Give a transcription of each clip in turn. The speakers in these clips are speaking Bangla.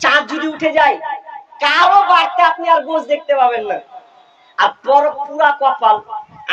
চাঁদ যদি উঠে যায় কারো বাড়তে আপনি আর গোশ দেখতে পাবেন না। আর পুরা কপাল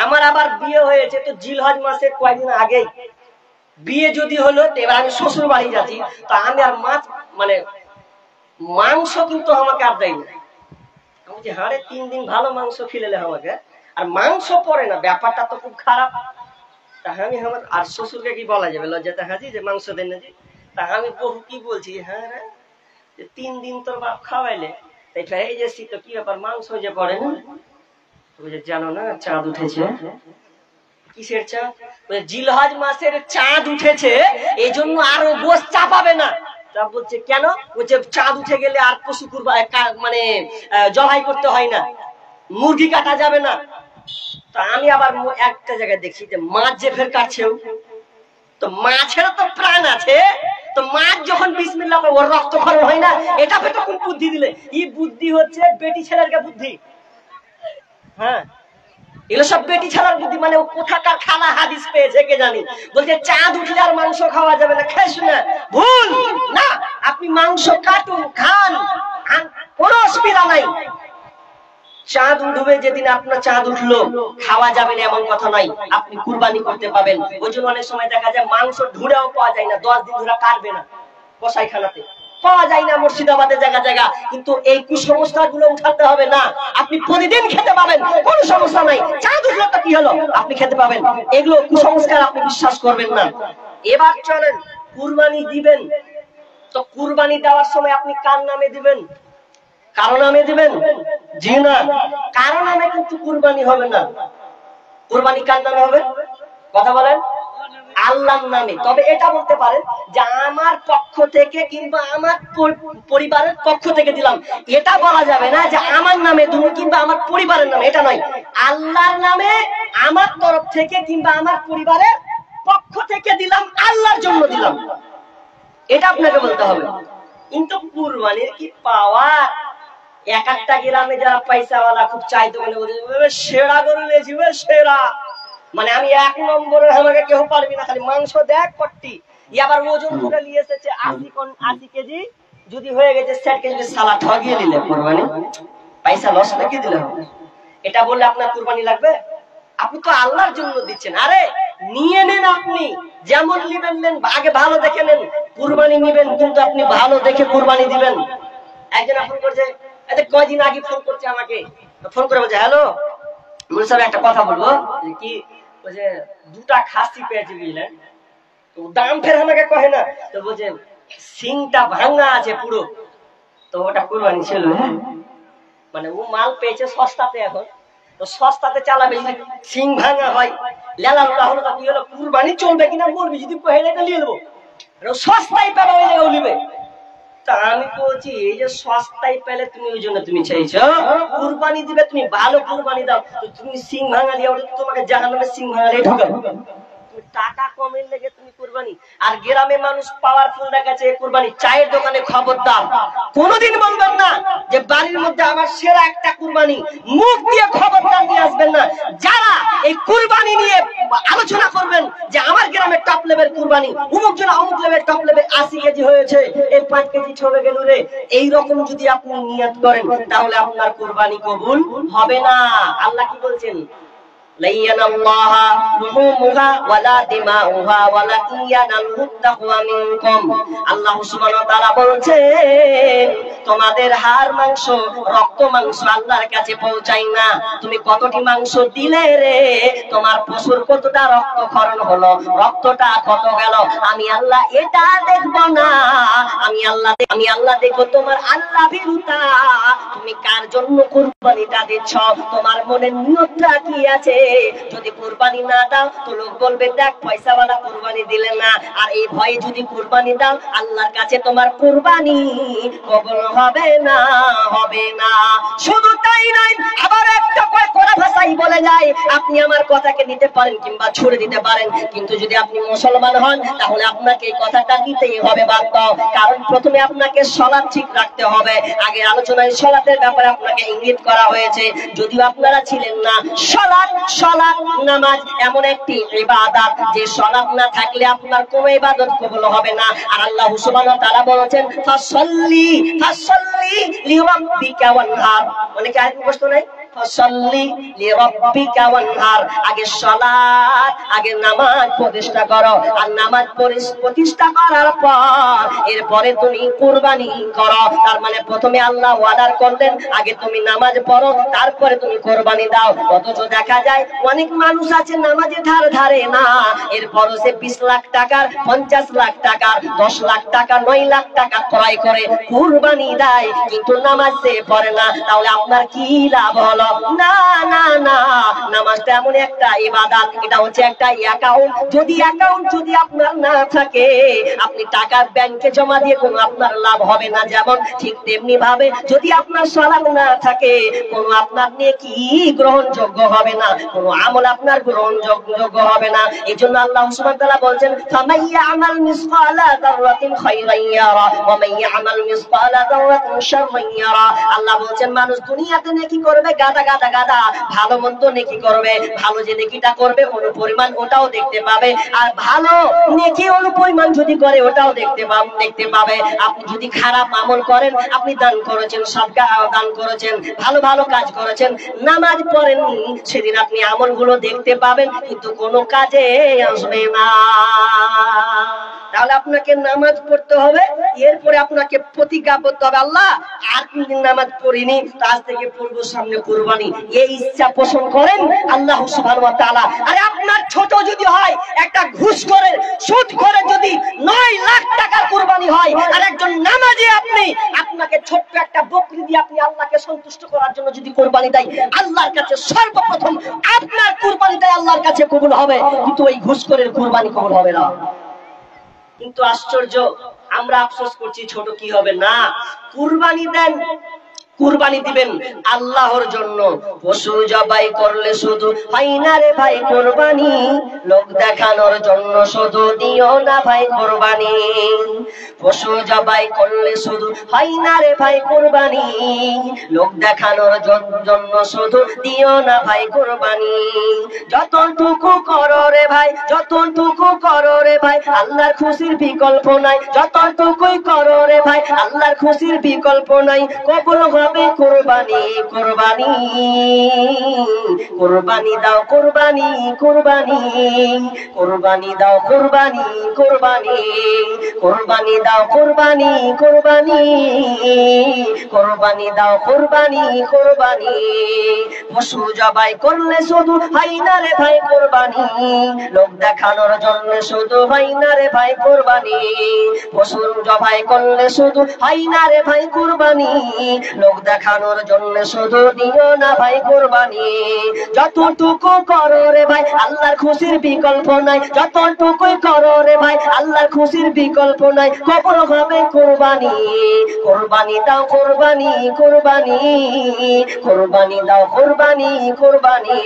আমার আবার বিয়ে হয়েছে তো জিলহজ মাসের কয়েকদিন আগেই বিয়ে যদি হলো, এবার আমি শ্বশুর বাড়ি যাচ্ছি, তো আমি আর মাছ মানে মাংস কিন্তু আমাকে আর দেয় না। আমি বলছি হাড়ে 3 দিন ভালো মাংস খিলেলে আমাকে, আর মাংস পড়ে না, ব্যাপারটা তো খুব খারাপ। তা আমি আমার আর শ্বশুরকে কি বলা যাবে লজ্জাতে হাজি যে মাংস দেন না, যে তা আমি বহু কি বলছি, হ্যাঁ রে 3 দিন তোর বাপ খাওয়াইলে, তাই ফেরে যাচ্ছি তো কি ব্যাপার মাংস যে পড়ে না? জানো না চাঁদ উঠেছে। কিসের চাঁদ? জিলহজ মাসের চাঁদ উঠেছে, এই জন্য আর গোশ চাপাবে না। তা বলছে কেন? বলছে চাঁদ উঠে গেলে আর পশু মানে জবাই করতে হয় না, মুরগি কাটা যাবে না। তো আমি আবার একটা জায়গায় দেখি যে মাছ যে ফের কাটছেও, তো মাছেরও তো প্রাণ আছে, তো মাছ যখন বিসমিল্লাহ করে ওর রক্তক্ষরণ হয় না, এটা ফের কোন বুদ্ধি দিলে? এই বুদ্ধি হচ্ছে বেটি ছেলের বুদ্ধি। হ্যাঁ, এগুলো সব বেটি ছাড়ার বুদ্ধি। মানে ও কোথাকার খালা হাদিস পেয়েছে কে জানি, বলছে চাঁদ উঠলে আর মাংস খাওয়া যাবে না। খাইস না, ভুল না, আপনি মাংস কাটুন খান, কোনো অসুবিধা নাই। চাঁদ উঠবে যেদিন আপনার চাঁদ উঠলো খাওয়া যাবে না এমন কথা নাই, আপনি কুরবানি করতে পাবেন। ওই জন্য অনেক সময় দেখা যায় মাংস ঢুঁড়েও পাওয়া যায় না, 10 দিন ধরে কাটবে না, কসাইখানাতে পাওয়া যায় না, মুর্শিদাবাদের জায়গা জায়গা। কিন্তু এই কুসংস্কার গুলো উঠাতে হবে না, আপনি প্রতিদিন খেতে পাবেন, কোনো সমস্যা নাই। চাঁদ উঠলো তো কি হলো, আপনি খেতে পাবেন। এগুলো কুসংস্কার, আপনি বিশ্বাস করবেন না। এবার চলেন কুরবানি দিবেন, তো কুরবানি দেওয়ার সময় আপনি কার নামে দিবেন? কারো নামে দিবেন? জি না, কারো নামে কিন্তু কুরবানি হবে না। কুরবানি কার নামে হবে? কথা বলেন, আল্লাহর নামে। তবে এটা বলতে পারেন যে আমার পক্ষ থেকে কিংবা আমার পরিবারের পক্ষ থেকে দিলাম, এটা বলা যাবে না যে আমার নামে তুমি কিংবা আমার পরিবারের নামে, এটা নয়। আল্লাহর নামে আমার তরফ থেকে কিংবা আমার পরিবারের পক্ষ থেকে দিলাম, আল্লাহর জন্য দিলাম, এটা আপনাকে বলতে হবে। কিন্তু কুরবানির কি পাওয়া, এক একটা গ্রামে যারা পয়সাওয়ালা খুব চাইতো, মানে সেরা গরু লেছি, সেরা, মানে আমি 1 নম্বরের, আমাকে কেউ পারবি না, খালি মাংস দেখ পট্টি। আবার ওজন করে নিয়ে এসেছে 80 কেজি, যদি হয়ে গেছে 60 কেজি, সালা ঠগিয়ে নিলে কুরবানি, পয়সা লস নাকি দিলে হবে? এটা বললে আপনার কুরবানি লাগবে? আপনি তো আল্লাহর জন্য দিচ্ছেন। আরে নিয়ে নেন, আপনি যেমন নিবেন নেন, আগে ভালো দেখে নেন। কুরবানি নিবেন কিন্তু আপনি ভালো দেখে কুরবানি দিবেন। একজন ফোন করছে, কয়দিন আগে ফোন করছে আমাকে, ফোন করে বলছে হ্যালো মুল সাহেব একটা কথা বলবো, কি বলছে 2টা খাসি পেয়েছি বুঝলেন, তো দাম ফের আমাকে কহে না, তো বলছে সিংটা ভাঙা আছে পুরো, তো ওটা কুরবানি ছিল। মানে ও মাল পেয়েছে সস্তাতে, এখন তো সস্তাতে চালাবে, যদি সিং ভাঙা হয় লেলা লোলা হলো তো কি হলো, কুরবানি চলবে কিনা বলবি, যদি কহে এটা নিয়ে নেবো, সস্তায় পেলে ওই জায়গায় নিবে। তা আমি বলছি এই যে সস্তায় পেলে তুমি ওই জন্য তুমি চাইছো কুরবানি দিবে, তুমি ভালো কুরবানি দাও, তো তুমি সিং ভাঙা দিয়ে তোমাকে জাহান্নামে সিং ভাঙালে ঢোকাবো। টাকা কমের লেগে তুমি কুরবানি, আর গ্রামে মানুষ পাওয়ারফুল দেখাচ্ছে কুরবানি। চায়ের দোকানে খবরদার কোনোদিন বলবেন না যে বাড়ির মধ্যে আমার সেরা একটা কুরবানি, মুখ দিয়ে খবরদার নিয়ে আসবেন না। যারা এই কুরবানি নিয়ে আলোচনা করবেন যে আমার গ্রামে টপ লেভেল কুরবানি, অমুক জন অমুক লেভেল টপ লেভেল 80 কেজি হয়েছে, এই 5 কেজি ছড়ে গেল রে, এইরকম যদি আপনি নিয়ত করেন তাহলে আপনার কুরবানি কবুল হবে না। আল্লাহ কি বলছেন? তোমাদের হাড় মাংস রক্ত মাংস আল্লাহর কাছে পৌঁছায় না। তুমি কতটি মাংস দিলে রে, তোমার পশুর কতটা রক্ত ক্ষরণ হলো, রক্তটা কত গেল, আমি আল্লাহ এটা দেখবো না। আমি আল্লাহ দেখবো তোমার আল্লাহ ভীরুতা, তুমি কার জন্য কুরবানিটা দিচ্ছ, তোমার মনের নিয়তটা কি আছে। যদি কুরবানি না দাও তো লোক বলবে দেখ পয়সাওয়ালা কুরবানি দিলে না, আর এই ভয়ে যদি কুরবানি দাও আল্লাহর কাছে তোমার কুরবানি কবুল হবে না, হবে না। শুধু তাই নয়, আবার একটা কড়া ভাষাই বলে যায়, আপনি আমার কথাকে নিতে পারেন কিংবা ছুড়ে দিতে পারেন, কিন্তু যদি আপনি মুসলমান হন তাহলে আপনাকে এই কথাটা নিতেই হবে বাধ্য। কারণ প্রথমে আপনাকে সালাত ঠিক রাখতে হবে। আগে আলোচনায় সালাতের ব্যাপারে আপনাকে ইঙ্গিত করা হয়েছে, যদিও আপনারা ছিলেন না। সালাত নামাজ এমন একটি ইবাদত যে সালাত না থাকলে আপনার কোনো ইবাদত কবুল হবে না। আর আল্লাহ সুবহানাহু ওয়া তাআলা বলেছেন ফাসাল্লি লিরাব্বিকা ওয়ানহার, মানে কি আয়াত মুখস্থ নাই? ফাসাল্লি লিরাব্বিকা ওয়ানহার, আগে সালাত, আগে নামাজ প্রতিষ্ঠা করো, আর নামাজ প্রতিষ্ঠা করার পর এরপরে তুমি কুরবানি করো। তার মানে প্রথমে আল্লাহ ওয়াদার করলেন আগে তুমি নামাজ পড়ো, তারপরে তুমি কুরবানি দাও। অথচ দেখা যায় অনেক মানুষ আছে নামাজে ধারে না, এরপরও সে 20 লাখ টাকার, 50 লাখ টাকার, 10 লাখ টাকা, 9 লাখ টাকা ক্রয় করে কুরবানি দেয়, কিন্তু নামাজ সে পড়ে না। তাহলে আপনার কি লাভ হলো? না না না, নামাজটা এমন একটা ইবাদত, এটা হচ্ছে একটা অ্যাকাউন্ট। যদি আপনার না থাকে, আপনি টাকা ব্যাংকে জমা দিয়ে কোনো আপনার লাভ হবে না। যেমন ঠিক তেমনি ভাবে যদি আপনার সালাত না থাকে, কোনো আপনার নেকি গ্রহণযোগ্য হবে না, কোনো আমল আপনার গ্রহণযোগ্য হবে না। এজন্য আল্লাহ সুবহানাহু ওয়া তাআলা বলেন ফামাইয়ামাল মিসকালা যাররাতিন খায়রান ইয়ারা ওয়া মাইয়ামাল মিসকালা যাররাতিন শাররান ইয়ারা। আল্লাহ বলেন মানুষ দুনিয়াতে নেকি করবে গাদা, ভালো মন্দ নেকি করবে, ভালো যে নেকিটা করবে অনুপরিমাণ ওটাও দেখতে পাবে, আর ভালো নেকি অনুপরিমাণ যদি করে ওটাও দেখতে পাবে। আপনি যদি খারাপ আমল করেন, আপনি দান করেছেন, সাদকা দান করেছেন, ভালো কাজ করেছেন, নামাজ পড়েননি, সেদিন আপনি আমলগুলো দেখতে পাবেন কিন্তু কোনো কাজে আসবে না। তাহলে আপনাকে নামাজ পড়তে হবে, এরপরে আপনাকে প্রতিজ্ঞাবদ্ধ হবে আল্লাহ আর কোনদিন নামাজ পড়িনি, আজ থেকে পড়বো, সামনে কুরবানি, এই ইচ্ছা পোষণ করেন আল্লাহ সুবহানাহু ওয়া তাআলা। আরে আপনার ছোট যদি হয়, একটা ঘুষ করে সুদ করে যদি 9 লাখ টাকার কুরবানি হয়, আর একজন নামাজি আপনাকে ছোট্ট একটা বকরি দিয়ে আপনি আল্লাহকে সন্তুষ্ট করার জন্য যদি কুরবানি দেয়, আল্লাহর কাছে সর্বপ্রথম আপনার কুরবানিটাই আল্লাহর কাছে কবুল হবে, কিন্তু ওই ঘুষখোরের কুরবানি কবুল হবে না। কিন্তু আশ্চর্য, আমরা আফসোস করছি ছোট কি হবে না। কুরবানি দেন, কুরবানি দিবেন আল্লাহর জন্য, পশু জবাই করলে শুধু হয় না রে ভাই কুরবানি, লোক দেখানোর জন্য শুধু দিও না ভাই কুরবানি। পশু জবাই করলে শুধু হয় না রে ভাই কুরবানি, লোক দেখানোর জন্য শুধু দিও না ভাই কুরবানি। যতটুকু করো রে ভাই, যতটুকু করো রে ভাই, আল্লাহর খুশির বিকল্প নাই। যতটুকুই করো রে ভাই, আল্লাহর খুশির বিকল্প নাই। কবুল হবে কুরবানি, কুরবানি, কুরবানি দাও, কুরবানি, কুরবানি, কুরবানি দাও, কুরবানি, কুরবানি, কুরবানি দাও, কুরবানি, কুরবানি, কুরবানি দাও, কুরবানি, কুরবানি। পশু জবাই করলে শুধু হয় না রে ভাই কুরবানি, লোক দেখানোর জন্য শুধু হয় না রে ভাই কুরবানি। পশু জবাই করলে শুধু হয় না রে ভাই কুরবানি, লোক দেখানোর জন্য শুধু দিও না ভাই কুরবানি। যতটুকু করো রে ভাই, আল্লাহর খুশির বিকল্প নাই। যতটুকুই করো রে ভাই, আল্লাহর খুশির বিকল্প নাই। কবুল হবে কুরবানি, কুরবানি দাও, কুরবানি, কুরবানি, কুরবানি দাও, কুরবানি, কুরবানি।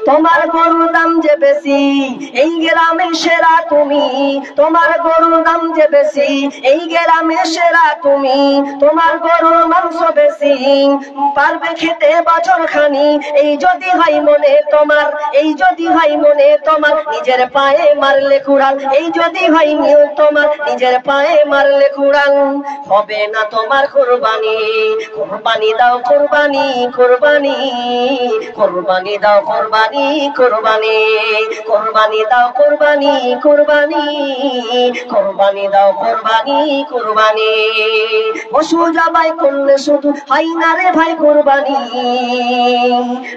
তোমার গরুর দাম যে বেশি, এই গ্রামে সেরা তুমি। তোমার গরুর দাম যে বেশি, এই গ্রামে সেরা তুমি। তোমার গরুর মাংস বেশি, পারবে খেতে বছর খানি। এই যদি হয় মনে তোমার, এই যদি হয় মনে তোমার, নিজের পায়ে মারলে কুড়াল। এই যদি হয় নিয়ম তোমার, নিজের পায়ে মারলে কুড়াল। হবে না তোমার কুরবানি, কুরবানি দাও, কুরবানি, কুরবানি, কুরবানি দাও, কুরবানি, কুরবানি, কুরবানি দাও, কুরবানি, কুরবানি, কুরবানি দাও, কুরবানি, কুরবানি। পশু জবাই করলে শুধু হয় না রে ভাই কুরবানি,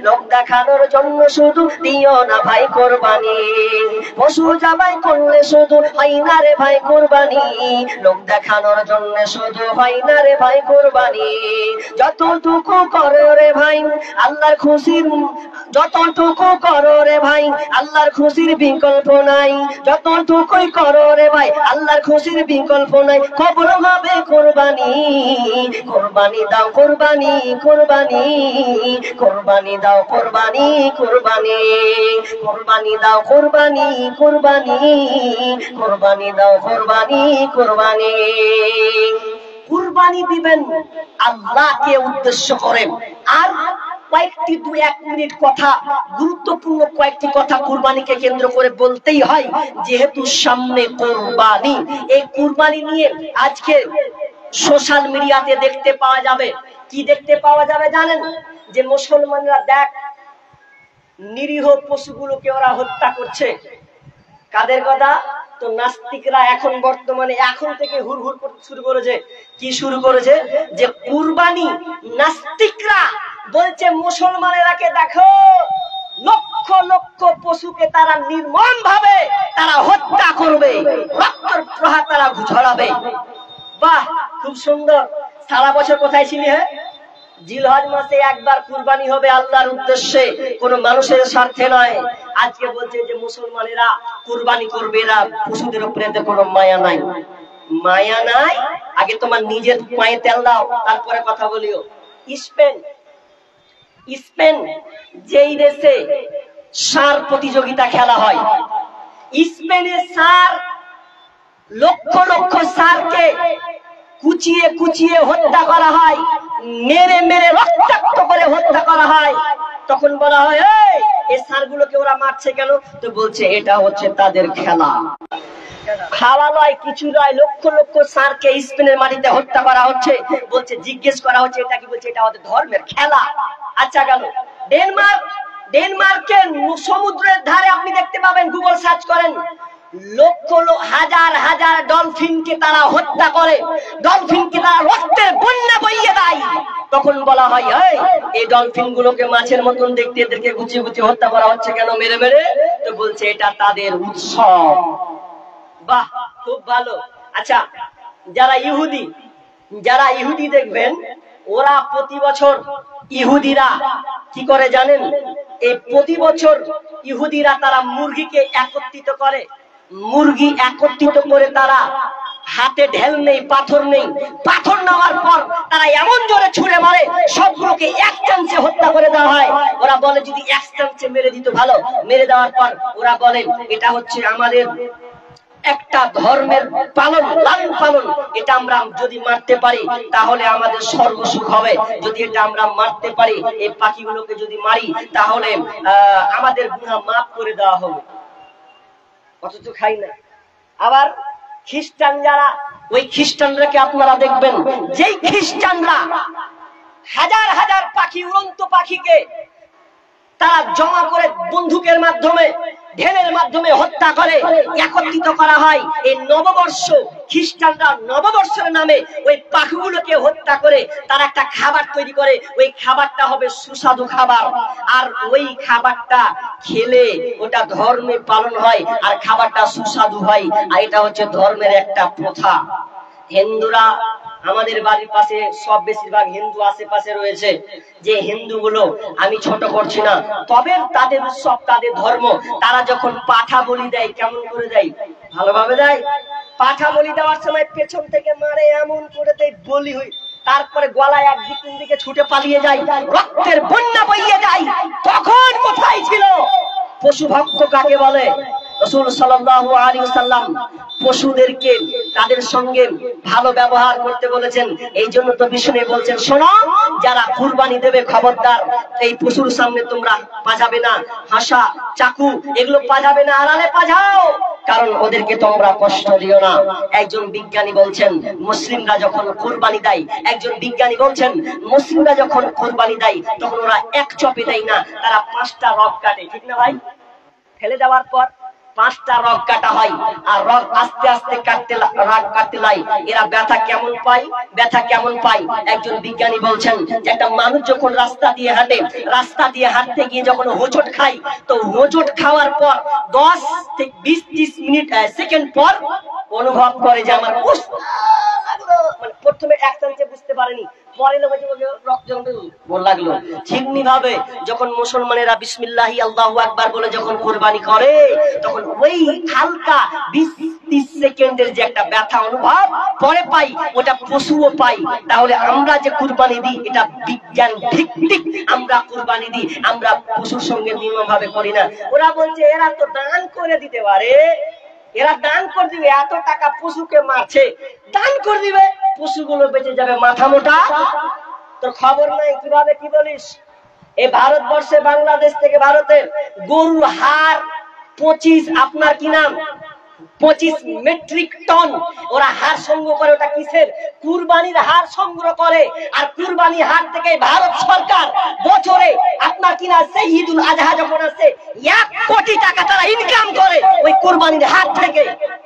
লোক দেখানোর জন্য শুধু দিও না ভাই কুরবানি। পশু জবাই করলে শুধু হয় না রে ভাই কুরবানি, লোক দেখানোর জন্য শুধু তো হয় না রে ভাই কুরবানি। যতটুকু করো রে ভাই আল্লাহর খুশির, যতটুকু করো রে ভাই আল্লাহর খুশির বিকল্প নাই। যতটুকুই করো রে ভাই আল্লাহর খুশির বিকল্প নাই। কবুল হবে কুরবানি, কুরবানি দাও কুরবানি, কুরবানি কুরবানি দাও কুরবানি, কুরবানি কুরবানি দাও কুরবানি, কুরবানি কুরবানি দাও কুরবানি, কুরবানি। কুরবানি দিবেন আল্লাহকে উদ্দেশ্য করে। আর কয়েকটি 2-1 মিনিট কথা, গুরুত্বপূর্ণ কয়েকটি কথা কুরবানিকে কেন্দ্র করে বলতেই হয়, যেহেতু সামনে কুরবানি। এই কুরবানি নিয়ে আজকে সোশ্যাল মিডিয়াতে দেখতে পাওয়া যাবে, কি দেখতে পাওয়া যাবে জানেন? যে মুসলমানরা দেখ নিরীহ পশুগুলোকে ওরা হত্যা করছে। কাদের কথা? তো নাস্তিকরা এখন বর্তমানে এখন থেকে হুড়হুড় করতে শুরু করেছে। কি শুরু করেছে? যে কুরবানি নাস্তিকরা বলছে মুসলমানেরাকে দেখো লক্ষ লক্ষ পশুকে তারা নির্মম ভাবে তারা হত্যা করবে, রক্তের প্রহার তারা ঝরাবে। বাহ, খুব সুন্দর। সারা বছর কোথায় ছিলি? হ্যাঁ, জিলহজ মাসে একবার কুরবানি হবে আল্লাহর উদ্দেশ্যে, কোন মানুষের স্বার্থে নয়। আজকে বলছে যে মুসলমানেরা কুরবানি করবে, এরা পশুদের উপরে কোনো মায়া নাই। মায়া নাই? আগে তোমার নিজের পায়ে তেল দাও, তারপরে কথা বলিও। স্পেন, স্পেন যেই দেশে ষাঁড় প্রতিযোগিতা খেলা হয়, স্পেনে ষাঁড় লক্ষ লক্ষ ষাঁড়কে কুচিয়ে কুচিয়ে হত্যা করা হয়, মেরে মেরে রক্তাক্ত করে হত্যা করা হয়। তখন বলা হয় এই ষাঁড়গুলোকে ওরা মারছে কেন? তো বলছে এটা হচ্ছে তাদের খেলা। খাওয়া নয়, কিছু নয়, লক্ষ লক্ষ ষাঁড়কে স্পেনের মাটিতে হত্যা করা হচ্ছে। বলছে, জিজ্ঞেস করা হচ্ছে এটা কি? বলছে এটা আমাদের ধর্মের খেলা। আচ্ছা গেল ডেনমার্ক, ডেনমার্কের সমুদ্রের ধারে আপনি দেখতে পাবেন, গুগল সার্চ করেন, লক্ষ হাজার হাজার ডলফিনকে তারা হত্যা করে, ডলফিনকে তারা রক্তের বন্যা বইয়ে দেয়। তখন বলা হয় এই ডলফিন গুলোকে মাছের মতন দেখতে, এদেরকে গুছিয়ে গুছিয়ে হত্যা করা হচ্ছে কেন মেরে মেরে? তো বলছে এটা তাদের উৎসব। বাহ, খুব ভালো। আচ্ছা, যারা ইহুদি, যারা ইহুদি দেখবেন ওরা প্রতি বছর, ইহুদিরা কি করে জানেন? এই প্রতি বছর ইহুদিরা তারা মুরগিকে একত্রিত করে, মুরগি একত্রিত করে তারা হাতে ঢেল নেই, পাথর নেই, পাথর নেওয়ার পর তারা এমন জোরে ছুঁড়ে মারে সবগুলোকে এক চান্সে হত্যা করে দেওয়া হয়। ওরা বলে যদি এক চান্সে মেরে দিত ভালো। মেরে দেওয়ার পর ওরা বলে এটা হচ্ছে আমাদের একটা ধর্মের পালন, লালন পালন। এটা আমরা যদি মারতে পারি তাহলে আমাদের সর্বসুখ হবে। যদি এটা আমরা মারতে পারি, এই পাখিগুলোকে যদি মারি তাহলে আমাদের গুনাহ মাফ করে দেওয়া হবে। অথচ খাই না। আবার খ্রিস্টান যারা, ওই খ্রিস্টানরাকে আপনারা দেখবেন, যেই খ্রিস্টানরা হাজার হাজার পাখি, উড়ন্ত পাখিকে তারা জমা করে বন্দুকের মাধ্যমে, ঢেলের মাধ্যমে হত্যা করে, একত্রিত করা হয়। এই নববর্ষ, খ্রিস্টানরা নববর্ষের নামে ওই পাখিগুলোকে হত্যা করে তারা একটা খাবার তৈরি করে। ওই খাবারটা হবে সুস্বাদু খাবার, আর ওই খাবারটা খেলে ওটা ধর্মে পালন হয়, আর খাবারটা সুস্বাদু হয়। আর এটা হচ্ছে ধর্মের একটা প্রথা। হিন্দুরা, আমাদের বাড়ির পাশে সব বেশিরভাগ হিন্দু আশেপাশে রয়েছে, যে হিন্দুগুলো, আমি ছোট করছি না, তবে তাদের উৎসব, তাদের ধর্ম। তারা যখন পাঠা বলি দেয়, কেমন করে দেয়? ভালোভাবে দেয়। পাঠা বলি দেওয়ার সময় পেছন থেকে মারে, এমন করে দেয় বলি হই, তারপরে গলায় একদিক তিন দিকে ছুটে পালিয়ে যায়, রক্তের বন্যা বইয়ে যায়। তখন কোথায় ছিল পশু ভক্ত? কাকে বলে? রাসূল সাল্লাল্লাহু আলাইহি ওয়াসাল্লাম পশুদেরকে তাদের সঙ্গে ভালো ব্যবহার করতে বলেছেন। এই জন্য তো বিষ্ণু বলছেন, শোনো যারা কুরবানি দেবে খবরদার এই পশুর সামনে তোমরা পাজাবে না, হাসা, চাকু এগুলো পাজাবে না, আড়ালে পাজাও, কারণ ওদেরকে তোমরা কষ্ট দিও না। একজন বিজ্ঞানী বলছেন মুসলিমরা যখন কুরবানি দেয়, একজন বিজ্ঞানী বলছেন মুসলিমরা যখন কুরবানি দেয় তখন ওরা এক চপে দেয় না, তারা 5টা রগ কাটে। ঠিক না ভাই? ফেলে দেওয়ার পর 5টা রগ কাটা হয়, আর রগ আস্তে আস্তে কাটতে লাই। এরা ব্যথা কেমন পায়? ব্যথা কেমন পায়? একজন বিজ্ঞানী বলছেন যে একটা মানুষ যখন রাস্তা দিয়ে হাঁটে, রাস্তা দিয়ে হাঁটতে গিয়ে যখন হোঁচট খায়, তো হোঁচট খাওয়ার পর 10 থেকে 20-30 সেকেন্ড পর অনুভব করে যে আমার মানে প্রথমে এক চান্সে বুঝতে পারেনি, পরে রক্ত লাগলো। তেমনি ভাবে যখন মুসলমানেরা বিসমিল্লাহি আল্লাহু আকবার বলে যখন কুরবানি করে, তখন ওই হালকা 20-30 সেকেন্ডের যে একটা ব্যথা অনুভব পরে পাই, ওটা পশুও পাই। তাহলে আমরা যে কুরবানি দিই এটা বিজ্ঞান ভিত্তিক আমরা কুরবানি দিই, আমরা পশুর সঙ্গে নির্মমভাবে করি না। ওরা বলছে এরা তো দান করে দিতে পারে, এরা দান করে দিবে, এত টাকা পশুকে মারছে, দান করে দিবে, পশুগুলো বেঁচে যাবে মাথা মোটা। তোর খবর নাই, কিভাবে কি বলিস? এই ভারতবর্ষে বাংলাদেশ থেকে ভারতের গরুর হাড় 25, আপনার কি নাম, 25 মেট্রিক টন ওরা হাড় সংগ্রহ করে। ওটা কিসের? কুরবানির হাড় সংগ্রহ করে। আর কুরবানির হাড় থেকে ভারত সরকার বছরে আপনার কিনা সেই ঈদুল আজহা যখন আসে 1 কোটি টাকা তারা ইনকাম করে ওই কুরবানির হাড় থেকে।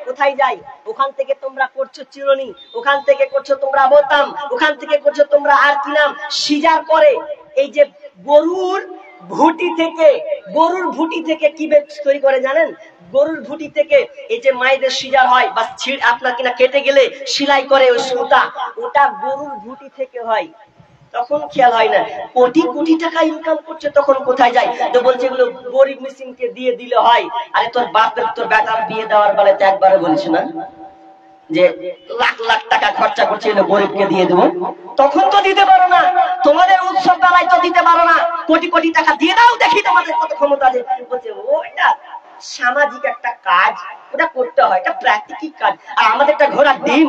কোথায় যায়? ওখান থেকে তোমরা করছো চিরুনি, ওখান থেকে করছো তোমরা বোতাম, ওখান থেকে করছো তোমরা আর কি নাম সিজার করে। এই যে গরুর ভুটি থেকে কি তৈরি করে জানেন? গরুর ভুটি থেকে এই যে মায়েদের সিজার হয় বা আপনার কিনা কেটে গেলে সেলাই করে ওই সুতা, ওটা গরুর ভুটি থেকে হয়। তখন খেয়াল হয় না কোটি কোটি টাকা ইনকাম করছে, তখন কোথায় যায়? তো বলছে এগুলো গরিব মিসকিনকে দিয়ে দিলে হয়। আরে তোর বাপের তোর বেটার বিয়ে দেওয়ার বেলায় তো একবারও বলিস না যে লাখ লাখ টাকা খরচা করছে এগুলো গরিবকে দিয়ে দেবো? তখন তো দিতে পারো না, তোমাদের উৎসব বেলায় তো দিতে পারো না, কোটি কোটি টাকা দিয়ে দাও দেখি তোমাদের কত ক্ষমতা আছে। বলছে ওইটা সামাজিক একটা কাজ, ওটা করতে হয়, এটা প্র্যাকটিক্যাল কাজ। আর আমাদের একটা ঘোরার দিন,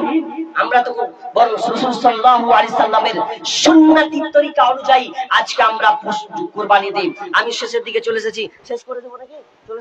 আমরা তো বরং রাসূল সাল্লাল্লাহু আলাইহি সাল্লামের সুন্নতি তরিকা অনুযায়ী আজকে আমরা কুরবানি দিই। আমি শেষের দিকে চলে এসেছি, শেষ করে দেবো নাকি?